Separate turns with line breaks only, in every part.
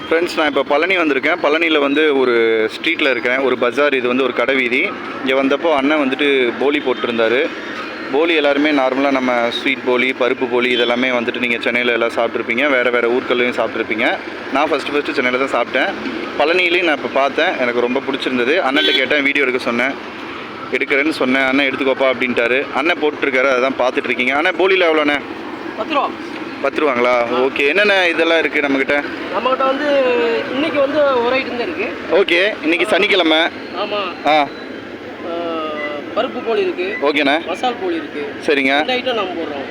Friends, நான் இப்போ பழனி வந்திருக்கேன். பழனியில் வந்து ஒரு ஸ்ட்ரீட்டில் இருக்கிறேன், ஒரு பஜார். இது வந்து ஒரு கடை வீதி. இங்கே வந்தப்போ அண்ணன் வந்துட்டு போலி போட்டிருந்தார். போலி எல்லாருமே நார்மலாக நம்ம ஸ்வீட் போலி, பருப்பு போலி இதெல்லாமே வந்துட்டு நீங்கள் சென்னையில் எல்லாம் சாப்பிட்ருப்பீங்க, வேறு ஊர்களையும் சாப்பிட்ருப்பீங்க. நான் ஃபஸ்ட்டு சென்னையில் தான் சாப்பிட்டேன். பழனிலையும் நான் இப்போ பார்த்தேன், எனக்கு ரொம்ப பிடிச்சிருந்தது. அண்ணன்ட்ட கேட்டேன், வீடியோ எடுக்க சொன்னேன், எடுக்கிறேன்னு சொன்னேன். அண்ணன் எடுத்துக்கோப்பா அப்படின்ட்டாரு. அண்ணன் போட்டுருக்காரு, அதான் பார்த்துட்ருக்கீங்க. அண்ணன் போலியில் எவ்வளோண்ணே?
10 ரூபா.
10 ரூபாங்களா? ஓகே. என்னென்ன இதெல்லாம் இருக்குது நம்மக்கிட்ட
வந்து இன்னைக்கு வந்து ஒரு ஐட்டம் தான் இருக்குது.
ஓகே, இன்னைக்கு சனிக்கிழமை.
ஆமாம். பருப்பு போலி இருக்குது.
ஓகேண்ணே.
மசால் போலி இருக்குது.
சரிங்க.
இந்த ஐட்டம் நம்ம போடுறோம்.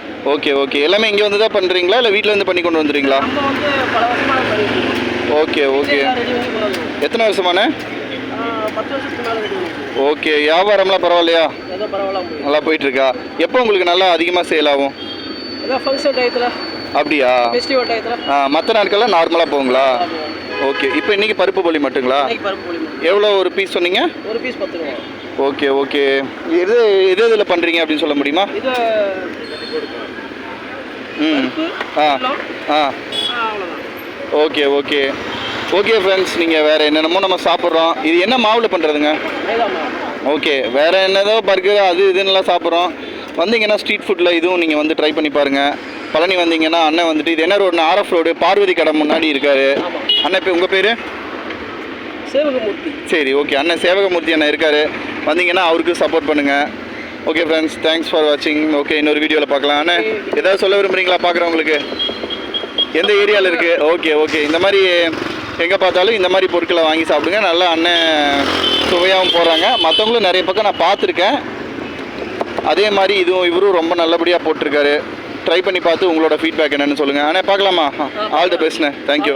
ஓகே. எல்லாமே இங்கே வந்து தான் பண்ணுறீங்களா இல்லை வீட்டில் வந்து பண்ணி கொண்டு வந்துடுறீங்களா?
நம்ம வந்து பல வருஷமாக பண்ணிட்டு.
ஓகே. எத்தனை வருஷமாண்ணே?
10 வருஷத்துக்கு மேலே ரெடி பண்ணி.
ஓகே. வியாபாரம்லாம் பரவாயில்லையா?
ஏதோ பரவாயில்ல,
நல்லா போயிட்டுருக்கா? எப்போ உங்களுக்கு நல்லா அதிகமாக சேல் ஆகும்?
ஏதோ ஃபங்க்ஷன் டயத்தில்.
அப்படியா?
ஃபெஸ்டிவல் டயத்தில்.
மற்ற நாட்கள்லாம் நார்மலாக போகுங்களா? ஓகே. இப்போ இன்றைக்கி பருப்பு போலி மட்டுங்களா?
பருப்பு போலி.
எவ்வளோ ஒரு பீஸ் சொன்னீங்க?
ஒரு பீஸ் 10 ரூபா.
ஓகே. எது இதில் பண்ணுறீங்க அப்படின்னு சொல்ல முடியுமா?
இது
ஓகே ஃப்ரெண்ட்ஸ், நீங்கள் வேறு என்னென்னமோ நம்ம சாப்பிட்றோம். இது என்ன மாவில் பண்ணுறதுங்க? ஓகே. வேறு என்னதோ பர்கர் அது இதுன்னெலாம் சாப்பிட்றோம். வந்தீங்கன்னா ஸ்ட்ரீட் ஃபுட்டில் இதுவும் நீங்கள் வந்து ட்ரை பண்ணி பாருங்கள். பழனி வந்தீங்கன்னா அண்ணன் வந்துட்டு இது என்ன ரோடுனா, RF ரோடு, பார்வதி கடை முன்னாடி இருக்கார் அண்ணன். இப்போ உங்கள் பேர்?
சேவகமூர்த்தி.
சரி, ஓகே. அண்ணன் சேவகமூர்த்தி அண்ணன் இருக்கார். வந்தீங்கன்னா அவருக்கு சப்போர்ட் பண்ணுங்கள். ஓகே ஃப்ரெண்ட்ஸ், தேங்க்ஸ் ஃபார் வாட்சிங். ஓகே, இன்னொரு வீடியோவில் பார்க்கலாம். அண்ணன் ஏதாவது சொல்ல விரும்புகிறீங்களா பார்க்குறவங்களுக்கு? எந்த ஏரியாவில் இருக்குது? ஓகே. இந்த மாதிரி எங்கே பார்த்தாலும் இந்த மாதிரி பொருட்களை வாங்கி சாப்பிடுங்க. நல்லா அண்ணன் சுவையாகவும் போடுறாங்க. மற்றவங்களும் நிறைய பக்கம் நான் பார்த்துருக்கேன். அதே மாதிரி இவரும் ரொம்ப நல்லபடியாக போட்டிருக்காரு. ட்ரை பண்ணி பார்த்து உங்களோட ஃபீட்பேக் என்னென்னு சொல்லுங்கள். ஆனால் பார்க்கலாமா? ஆல் தி பெஸ்ட்ண்ணே. தேங்க்யூ.